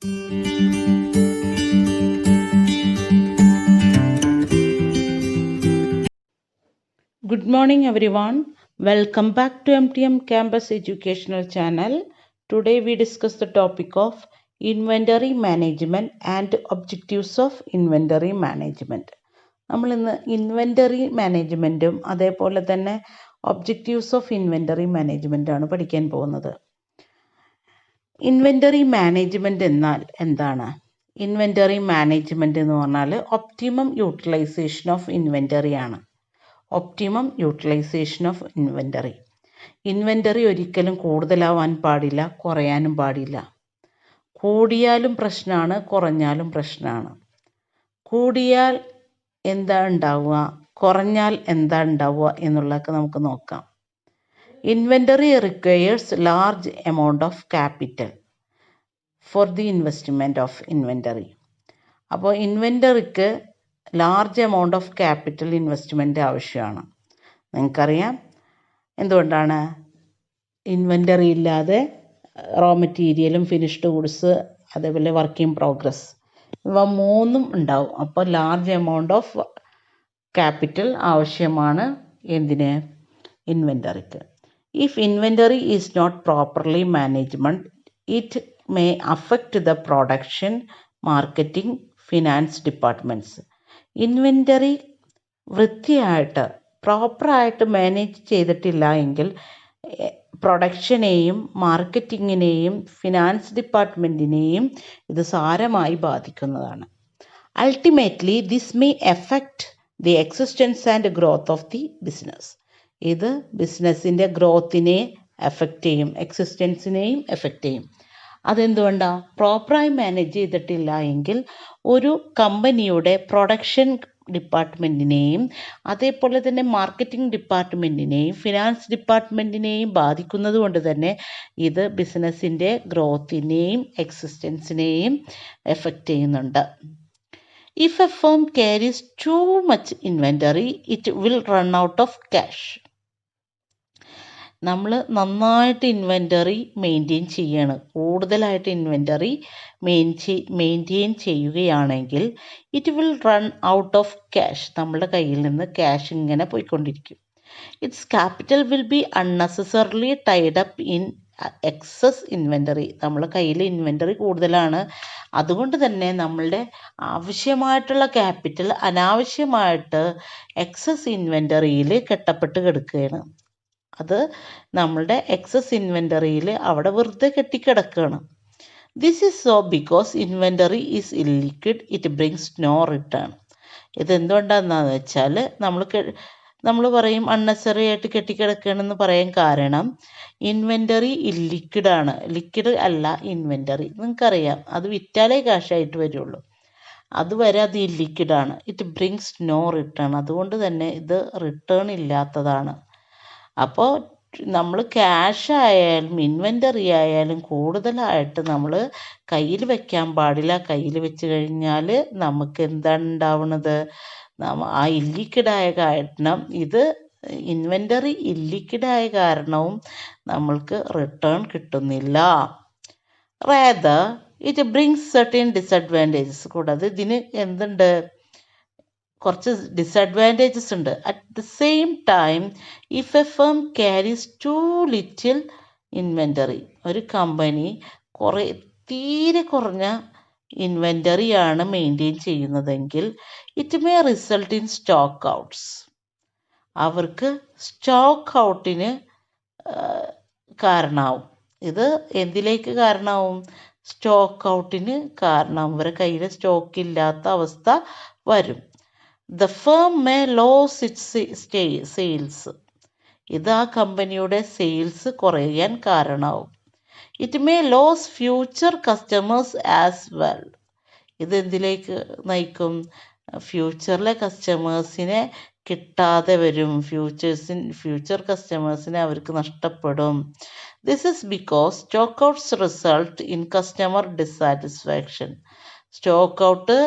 Good morning everyone. Welcome back to MTM Campus Educational Channel. Today we discuss the topic of inventory management and objectives of inventory management. നമ്മൾ ഇന്ന് inventory മാനേജ്മെൻറ്റും അതേപോലെ തന്നെ objectives of inventory മാനേജ്മെൻറ്റാണ് പഠിക്കാൻ പോകുന്നത്. Inventory management എന്നാൽ എന്താണ്? Inventory management എന്ന് പറഞ്ഞാൽ ഒപ്റ്റിമം യൂട്ടിലൈസേഷൻ ഓഫ് ഇൻവെൻ്ററി ആണ്. Optimum utilisation of inventory. Inventory ഒരിക്കലും കൂടുതലാവാൻ പാടില്ല, കുറയാനും പാടില്ല. കൂടിയാലും പ്രശ്നമാണ്, കുറഞ്ഞാലും പ്രശ്നമാണ്. കൂടിയാൽ എന്താ ഉണ്ടാവുക, കുറഞ്ഞാൽ എന്താ ഉണ്ടാവുക എന്നുള്ളതൊക്കെ നമുക്ക് നോക്കാം. Inventory requires large amount of capital for the investment of inventory. അപ്പോൾ ഇൻവെൻ്ററിക്ക് large amount of capital investment ആവശ്യമാണ്. നിങ്ങൾക്കറിയാം എന്തുകൊണ്ടാണ്? ഇൻവെൻ്ററി ഇല്ലാതെ റോ മെറ്റീരിയലും ഫിനിഷ്ഡ് ഗുഡ്സ് അതേപോലെ വർക്ക് ഇൻ പ്രോഗ്രസ് ഇവ മൂന്നും ഉണ്ടാവും. അപ്പോൾ ലാർജ് എമൗണ്ട് ഓഫ് ക്യാപിറ്റൽ ആവശ്യമാണ് എന്തിന്? ഇൻവെൻ്ററിക്ക്. If inventory is not properly management it may affect the production, marketing, finance departments. Inventory വൃത്തിയായിട്ട് പ്രോപ്പറായിട്ട് മാനേജ് ചെയ്തിട്ടില്ല എങ്കിൽ പ്രൊഡക്ഷനെയും മാർക്കറ്റിങ്ങിനെയും ഫിനാൻസ് ഡിപ്പാർട്ട്മെൻറ്റിനെയും ഇത് സാരമായി ബാധിക്കുന്നതാണ്. Ultimately this may effect the existence and growth of the business. ഇത് ബിസിനസ്സിൻ്റെ ഗ്രോത്തിനെ എഫക്റ്റ് ചെയ്യും, എക്സിസ്റ്റൻസിനെയും എഫക്റ്റ് ചെയ്യും. അതെന്തുകൊണ്ടാണ്? പ്രോപ്പറായി മാനേജ് ചെയ്തിട്ടില്ല എങ്കിൽ ഒരു കമ്പനിയുടെ പ്രൊഡക്ഷൻ ഡിപ്പാർട്ട്മെൻറ്റിനെയും അതേപോലെ തന്നെ മാർക്കറ്റിംഗ് ഡിപ്പാർട്ട്മെൻറ്റിനെയും ഫിനാൻസ് ഡിപ്പാർട്ട്മെൻറ്റിനെയും ബാധിക്കുന്നത് കൊണ്ട് തന്നെ ഇത് ബിസിനസ്സിൻ്റെ ഗ്രോത്തിനെയും എക്സിസ്റ്റൻസിനെയും എഫക്റ്റ് ചെയ്യുന്നുണ്ട്. If a firm carries too much inventory it will run out of cash. നമ്മൾ നന്നായിട്ട് ഇൻവെൻ്ററി മെയിൻറ്റെയിൻ ചെയ്യാണ്, കൂടുതലായിട്ട് ഇൻവെൻ്ററി മെയിൻറ്റെയിൻ ചെയ്യുകയാണെങ്കിൽ it will run out of cash. നമ്മുടെ കയ്യിൽ നിന്ന് ക്യാഷ് ഇങ്ങനെ പോയിക്കൊണ്ടിരിക്കും. Its capital will be unnecessarily tied up in excess inventory. നമ്മളെ കയ്യിൽ ഇൻവെൻ്ററി കൂടുതലാണ്, അതുകൊണ്ട് തന്നെ നമ്മളുടെ ആവശ്യമായിട്ടുള്ള ക്യാപിറ്റൽ അനാവശ്യമായിട്ട് എക്സസ് ഇൻവെൻ്ററിയിൽ കെട്ടപ്പെട്ട് കിടക്കുകയാണ്. അത് നമ്മളുടെ എക്സസ് ഇൻവെൻ്ററിയിൽ അവിടെ വെറുതെ കെട്ടിക്കിടക്കുകയാണ്. This is so because inventory is illiquid, it brings no return. ഇതെന്തുകൊണ്ടാണെന്ന് വെച്ചാൽ നമ്മൾ പറയും അൺനെസറി ആയിട്ട് കെട്ടിക്കിടക്കുകയാണെന്ന് പറയാൻ കാരണം ഇൻവെൻ്ററി ഇല്ലിക്വിഡാണ്. ലിക്വിഡ് അല്ല ഇൻവെൻ്ററി. നിങ്ങൾക്കറിയാം അത് വിറ്റാലേ കാശായിട്ട് വരുള്ളൂ, അതുവരെ അത് ഇല്ലിക്വിഡാണ്. It brings no return. അതുകൊണ്ട് തന്നെ ഇത് റിട്ടേൺ ഇല്ലാത്തതാണ്. അപ്പോൾ നമ്മൾ ക്യാഷ് ആയാലും ഇൻവെൻ്ററി ആയാലും കൂടുതലായിട്ട് നമ്മൾ കയ്യിൽ വെക്കാൻ പാടില്ല. കയ്യിൽ വെച്ച് കഴിഞ്ഞാൽ നമുക്ക് എന്താണ് ഉണ്ടാവുന്നത്? ആ ഇല്ലിക്വിഡായ കാരണം ഇത് ഇൻവെൻ്ററി ഇല്ലിക്വിഡായ കാരണവും നമ്മൾക്ക് റിട്ടേൺ കിട്ടുന്നില്ല. Rather it brings certain disadvantages. കൂടാതെ ഇതിന് എന്തുണ്ട്? കുറച്ച് ഡിസഡ്വാൻറ്റേജസ് ഉണ്ട്. At the same time if a firm carries to little inventory, ഒരു കമ്പനി തീരെ കുറഞ്ഞ ഇൻവെൻ്ററിയാണ് മെയിൻറ്റെയിൻ ചെയ്യുന്നതെങ്കിൽ it may result in stock outs. അവർക്ക് സ്റ്റോക്ക് ഔട്ടിന് കാരണമാവും. ഇത് എന്തിലേക്ക് കാരണമാവും? സ്റ്റോക്ക് ഔട്ടിന് കാരണമാവും. ഇവരുടെ കയ്യിൽ സ്റ്റോക്ക് ഇല്ലാത്ത അവസ്ഥ വരും. The firm may lose its sales. ഇത് ആ കമ്പനിയുടെ സെയിൽസ് കുറയാൻ കാരണമാവും. It may lose future customers as well. ഇതെന്തിലേക്ക് നയിക്കും? ഫ്യൂച്ചറിലെ കസ്റ്റമേഴ്സിനെ കിട്ടാതെ വരും. ഫ്യൂച്ചർ കസ്റ്റമേഴ്സിനെ അവർക്ക് നഷ്ടപ്പെടും. This is because stock outs result in customer dissatisfaction. Stock out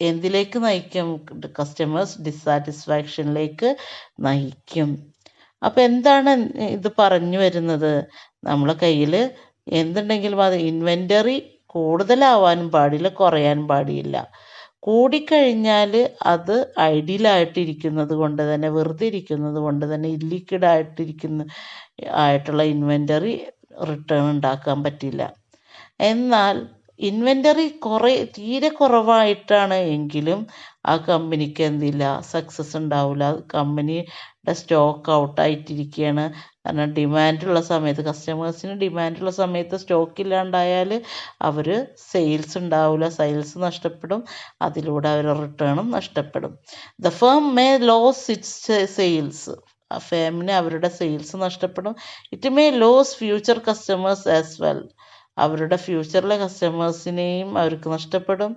എന്തിലേക്ക് നയിക്കും? കസ്റ്റമേഴ്സ് ഡിസാറ്റിസ്ഫാക്ഷനിലേക്ക് നയിക്കും. അപ്പോൾ എന്താണ് ഇത് പറഞ്ഞു വരുന്നത്? നമ്മളെ കയ്യിൽ എന്തുണ്ടെങ്കിലും അത് ഇൻവെൻ്ററി കൂടുതലാവാനും പാടില്ല, കുറയാനും പാടില്ല. കൂടിക്കഴിഞ്ഞാൽ അത് ഐഡിയലായിട്ടിരിക്കുന്നത് കൊണ്ട് തന്നെ, വെറുതെ ഇരിക്കുന്നത് കൊണ്ട് തന്നെ, ആയിട്ടുള്ള ഇൻവെൻ്ററി റിട്ടേൺ ഉണ്ടാക്കാൻ പറ്റില്ല. എന്നാൽ ഇൻവെൻ്ററി തീരെ കുറവായിട്ടാണ് എങ്കിലും ആ കമ്പനിക്ക് എന്തില്ല, സക്സസ് ഉണ്ടാവില്ല. കമ്പനിയുടെ സ്റ്റോക്ക് ഔട്ടായിട്ടിരിക്കുകയാണ്. കാരണം ഡിമാൻഡുള്ള സമയത്ത്, കസ്റ്റമേഴ്സിന് ഡിമാൻഡുള്ള സമയത്ത് സ്റ്റോക്ക് ഇല്ലാണ്ടായാൽ അവർ സെയിൽസ് ഉണ്ടാവില്ല, സെയിൽസ് നഷ്ടപ്പെടും, അതിലൂടെ അവരുടെ റിട്ടേണും നഷ്ടപ്പെടും. The firm may lose its sales, ആ ഫേമിന് അവരുടെ സെയിൽസ് നഷ്ടപ്പെടും. It may lose future customers as well, അവരുടെ ഫ്യൂച്ചറിലെ കസ്റ്റമേഴ്സിനെയും അവർക്ക് നഷ്ടപ്പെടും.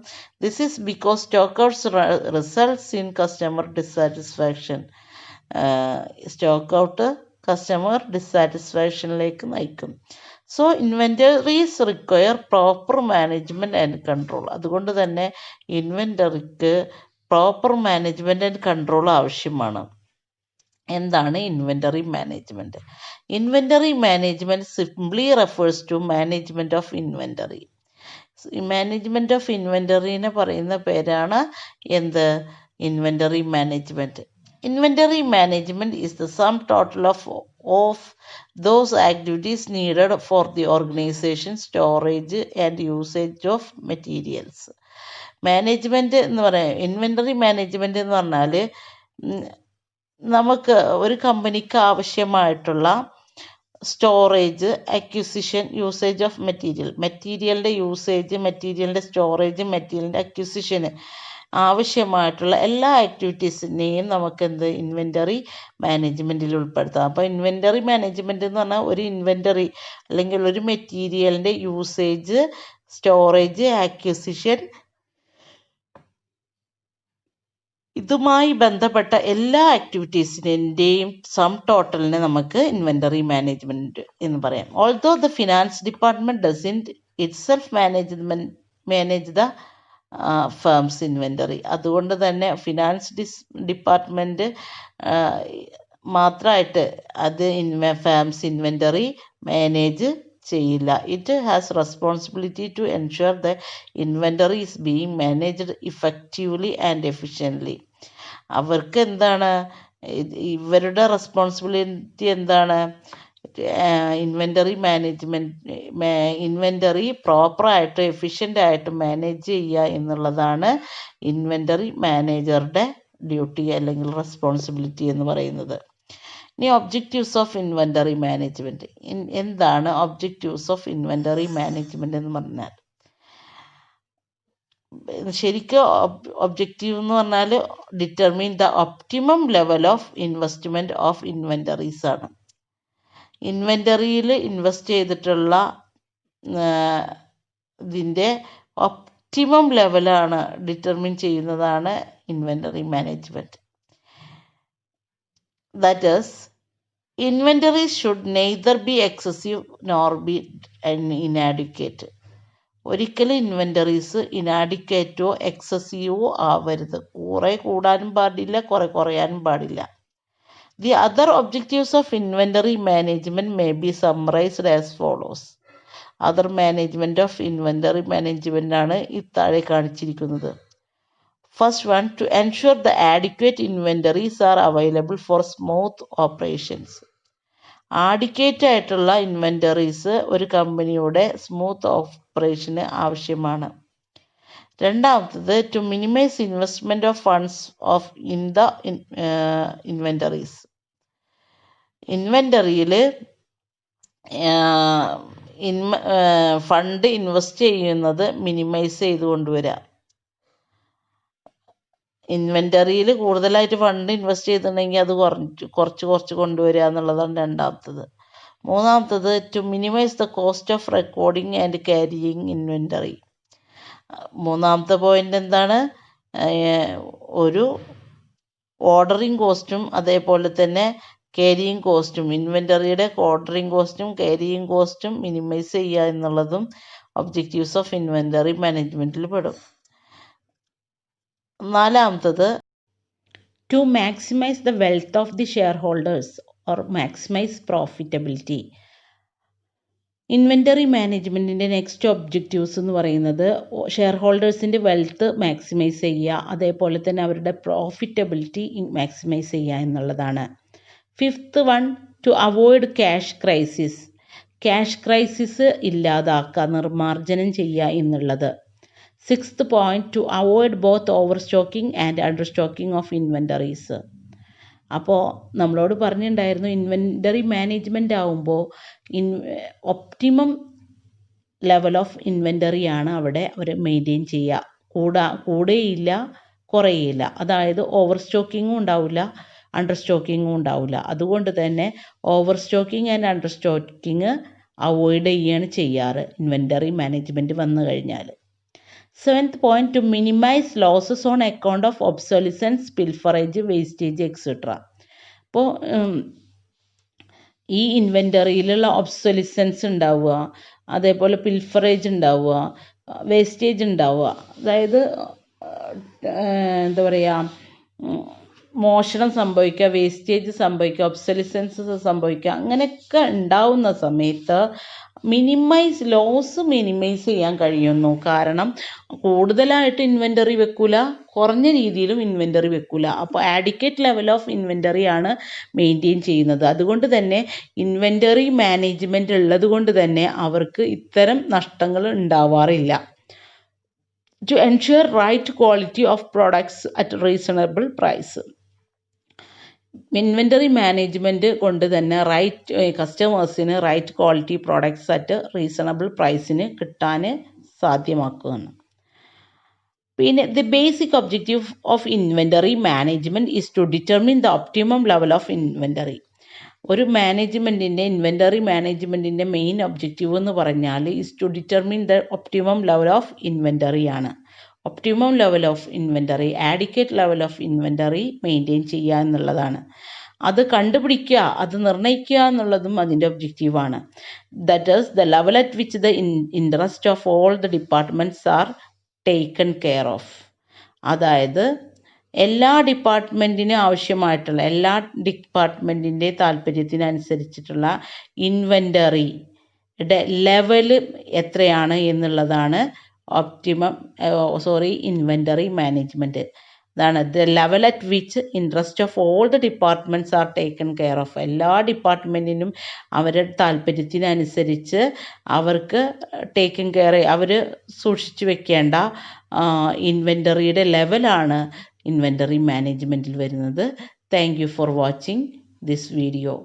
This is because stock outs results in customer dissatisfaction. Stock out customer ഡിസാറ്റിസ്ഫാക്ഷനിലേക്ക് നയിക്കും. So inventories require proper management and control. അതുകൊണ്ട് തന്നെ ഇൻവെൻ്ററിക്ക് പ്രോപ്പർ മാനേജ്മെൻറ്റ് ആൻഡ് കൺട്രോൾ ആവശ്യമാണ്. എന്താണ് inventory management? Inventory management simply refers to management of inventory. Management of ഇൻവെൻ്ററിനെ പറയുന്ന പേരാണ് എന്ത്? Inventory management. Inventory management is the sum total of those activities needed for the organisation, storage and usage of materials. Management എന്ന് പറയാം, inventory management എന്ന് പറഞ്ഞാൽ നമുക്ക് ഒരു കമ്പനിക്ക് ആവശ്യമായിട്ടുള്ള സ്റ്റോറേജ്, അക്വിസിഷൻ, യൂസേജ് ഓഫ് മെറ്റീരിയലിൻ്റെ യൂസേജ്, മെറ്റീരിയലിൻ്റെ സ്റ്റോറേജ്, മെറ്റീരിയലിൻ്റെ അക്വിസിഷന് ആവശ്യമായിട്ടുള്ള എല്ലാ ആക്ടിവിറ്റീസിനെയും നമുക്ക് ഇൻവെൻ്ററി മാനേജ്മെൻറ്റിൽ ഉൾപ്പെടുത്താം. അപ്പോൾ ഇൻവെൻ്ററി മാനേജ്മെൻറ്റ് എന്ന് പറഞ്ഞാൽ ഒരു ഇൻവെൻ്ററി അല്ലെങ്കിൽ ഒരു മെറ്റീരിയലിൻ്റെ യൂസേജ്, സ്റ്റോറേജ്, അക്വിസിഷൻ, ഇതുമായി ബന്ധപ്പെട്ട എല്ലാ ആക്ടിവിറ്റീസിൻ്റെയും സം ടോട്ടലിനെ നമുക്ക് ഇൻവെൻ്ററി മാനേജ്മെൻറ്റ് എന്ന് പറയാം. Although the finance department doesn't itself manage the firm's inventory. അതുകൊണ്ട് തന്നെ ഫിനാൻസ് ഡിപ്പാർട്ട്മെൻറ്റ് മാത്രമായിട്ട് അത് ഫേംസ് ഇൻവെൻ്ററി മാനേജ് ചെയ്യില്ല. It has responsibility to ensure the inventory is being managed effectively and efficiently. അവർക്ക് എന്താണ് ഇവരുടെ റെസ്പോൺസിബിലിറ്റി? എന്താണ്? ഇൻവെൻ്ററി ഇൻവെൻ്ററി പ്രോപ്പറായിട്ട് എഫിഷ്യൻ്റായിട്ട് മാനേജ് ചെയ്യുക എന്നുള്ളതാണ് ഇൻവെൻ്ററി മാനേജറുടെ ഡ്യൂട്ടി അല്ലെങ്കിൽ റെസ്പോൺസിബിലിറ്റി എന്ന് പറയുന്നത്. ഇനി ഒബ്ജക്റ്റീവ്സ് ഓഫ് ഇൻവെൻ്ററി മാനേജ്മെൻറ്റ്. എന്താണ് ഒബ്ജക്റ്റീവ്സ് ഓഫ് ഇൻവെൻ്ററി മാനേജ്മെൻറ്റ് എന്ന് പറഞ്ഞാൽ? ശരിക്കും ഒബ്ജക്റ്റീവ് എന്ന് പറഞ്ഞാൽ determine the optimum level of investment of inventories ആണ്. ഇൻവെൻ്ററിയിൽ ഇൻവെസ്റ്റ് ചെയ്തിട്ടുള്ള ഇതിൻ്റെ ഒപ്റ്റിമം ലെവലാണ് ഡിറ്റർമിൻ ചെയ്യുന്നതാണ് inventory management. That is, inventory should neither be excessive nor be inadequate. ഒരിക്കലും ഇൻവെൻ്ററീസ് ഇനാഡിക്വേറ്റോ എക്സസീവോ ആവരുത്. കുറെ കൂടാനും പാടില്ല, കുറെ കുറയാനും പാടില്ല. The other objectives of inventory management may be summarised as follows. Other management of inventory management ആണ് ഈ താഴെ കാണിച്ചിരിക്കുന്നത്. First one, to ensure the adequate inventories are available for smooth operations. Adequate ആയിട്ടുള്ള ഇൻവെൻ്ററീസ് ഒരു കമ്പനിയുടെ സ്മൂത്ത് ഓപ്പറേഷന് ആവശ്യമാണ്. രണ്ടാമത്തത്, to minimise investment of funds in the inventories. ഇൻവെൻ്ററിയിൽ ഫണ്ട് ഇൻവെസ്റ്റ് ചെയ്യുന്നത് മിനിമൈസ് ചെയ്ത് കൊണ്ടുവരാം. ഇൻവെൻ്ററിയിൽ കൂടുതലായിട്ട് ഫണ്ട് ഇൻവെസ്റ്റ് ചെയ്തിട്ടുണ്ടെങ്കിൽ അത് കുറച്ച് കൊണ്ടുവരിക എന്നുള്ളതാണ് രണ്ടാമത്തത്. മൂന്നാമത്തത്, to minimise the cost of recording and carrying inventory. മൂന്നാമത്തെ പോയിൻ്റ് എന്താണ്? ഒരു ഓർഡറിങ് കോസ്റ്റും അതേപോലെ തന്നെ ക്യാരിയിങ് കോസ്റ്റും, ഇൻവെൻ്ററിയുടെ ഓർഡറിങ് കോസ്റ്റും ക്യാരിയിങ് കോസ്റ്റും മിനിമൈസ് ചെയ്യുക എന്നുള്ളതും ഒബ്ജക്റ്റീവ്സ് ഓഫ് ഇൻവെൻ്ററി മാനേജ്മെൻറ്റിൽ പെടും. നാലാമത്തത്, to maximise the wealth of the shareholders or maximise profitability. Inventory മാനേജ്മെൻറ്റിൻ്റെ നെക്സ്റ്റ് ഒബ്ജക്റ്റീവ്സ് എന്ന് പറയുന്നത് ഷെയർ ഹോൾഡേഴ്സിൻ്റെ വെൽത്ത് മാക്സിമൈസ് ചെയ്യുക, അതേപോലെ തന്നെ അവരുടെ പ്രോഫിറ്റബിലിറ്റി മാക്സിമൈസ് ചെയ്യുക എന്നുള്ളതാണ്. Fifth one, to avoid cash crisis. Cash crisis ഇല്ലാതാക്കുക, നിർമ്മാർജ്ജനം ചെയ്യുക എന്നുള്ളത്. Sixth point, to avoid both over stocking and under stocking of inventories. അപ്പോൾ നമ്മളോട് പറഞ്ഞിട്ടുണ്ടായിരുന്നു ഇൻവെൻ്ററി മാനേജ്മെൻ്റ് ആവുമ്പോൾ ഒപ്റ്റിമം ലെവൽ ഓഫ് ഇൻവെൻ്ററിയാണ് അവിടെ അവർ മെയിൻറ്റെയിൻ ചെയ്യുക. കൂടുകയില്ല, കുറയില്ല. അതായത് ഓവർ സ്റ്റോക്കിങ്ങും ഉണ്ടാവില്ല, അണ്ടർ സ്റ്റോക്കിങ്ങും ഉണ്ടാവില്ല. അതുകൊണ്ട് തന്നെ over stocking and understocking avoid ചെയ്യുകയാണ് ചെയ്യാറ് ഇൻവെൻ്ററി മാനേജ്മെൻറ്റ് വന്നു കഴിഞ്ഞാൽ. Seventh point, to minimise losses on account of obsolescence, pilferage, wastage etcetera. അപ്പോൾ ഈ ഇൻവെൻ്ററിയിലുള്ള ഒബ്സൊലിസൻസ് ഉണ്ടാവുക, അതേപോലെ പിൽഫറേജ് ഉണ്ടാവുക, വേസ്റ്റേജ് ഉണ്ടാവുക, അതായത് എന്താ പറയുക, മോഷണം സംഭവിക്കുക, വേസ്റ്റേജ് സംഭവിക്കുക, ഒബ്സൊലിസൻസ് സംഭവിക്കുക, അങ്ങനെയൊക്കെ ഉണ്ടാവുന്ന സമയത്ത് ലോസ് മിനിമൈസ് ചെയ്യാൻ കഴിയുന്നു. കാരണം കൂടുതലായിട്ട് ഇൻവെൻ്ററി വെക്കൂല, കുറഞ്ഞ രീതിയിലും ഇൻവെൻ്ററി വെക്കൂല. അപ്പോൾ ആഡിക്വേറ്റ് ലെവൽ ഓഫ് ഇൻവെൻ്ററി ആണ് മെയിൻറ്റെയിൻ ചെയ്യുന്നത്. അതുകൊണ്ട് തന്നെ ഇൻവെൻ്ററി മാനേജ്മെൻറ്റ് ഉള്ളത് കൊണ്ട് തന്നെ അവർക്ക് ഇത്തരം നഷ്ടങ്ങൾ ഉണ്ടാവാറില്ല. To ensure right quality of products at reasonable price. Inventory management കൊണ്ട് തന്നെ കസ്റ്റമേഴ്സിന് right quality products at reasonable പ്രൈസിന് കിട്ടാൻ സാധ്യമാക്കുകയാണ്. പിന്നെ the basic objective of inventory management is to determine the optimum level of inventory. ഒരു ഇൻവെൻ്ററി മാനേജ്മെൻറ്റിൻ്റെ main objective എന്ന് പറഞ്ഞാൽ is to determine the optimum level of inventory ആണ്. Optimum level of inventory, adequate level of inventory maintain ചെയ്യുക എന്നുള്ളതാണ്. അത് കണ്ടുപിടിക്കുക, അത് നിർണ്ണയിക്കുക എന്നുള്ളതും അതിൻ്റെ ഒബ്ജക്റ്റീവാണ്. That is the level at which the interest of all the departments are taken care of. അതായത് എല്ലാ ഡിപ്പാർട്ട്മെൻറ്റിനും ആവശ്യമായിട്ടുള്ള, എല്ലാ ഡിപ്പാർട്ട്മെൻറ്റിൻ്റെ താല്പര്യത്തിനനുസരിച്ചിട്ടുള്ള ഇൻവെൻ്ററിയുടെ ലെവല് എത്രയാണ് എന്നുള്ളതാണ് ഇൻവെൻ്ററി മാനേജ്മെൻറ്റ്. അതാണ് the level at which interest of all the departments are taken care of. എല്ലാ ഡിപ്പാർട്ട്മെൻറ്റിനും അവരുടെ താല്പര്യത്തിനനുസരിച്ച് അവർക്ക് ടേക്കൺ കെയർ, അവർ സൂക്ഷിച്ചു വെക്കേണ്ട ഇൻവെൻ്ററിയുടെ ലെവലാണ് ഇൻവെൻ്ററി മാനേജ്മെൻറ്റിൽ വരുന്നത്. Thank you for watching this video.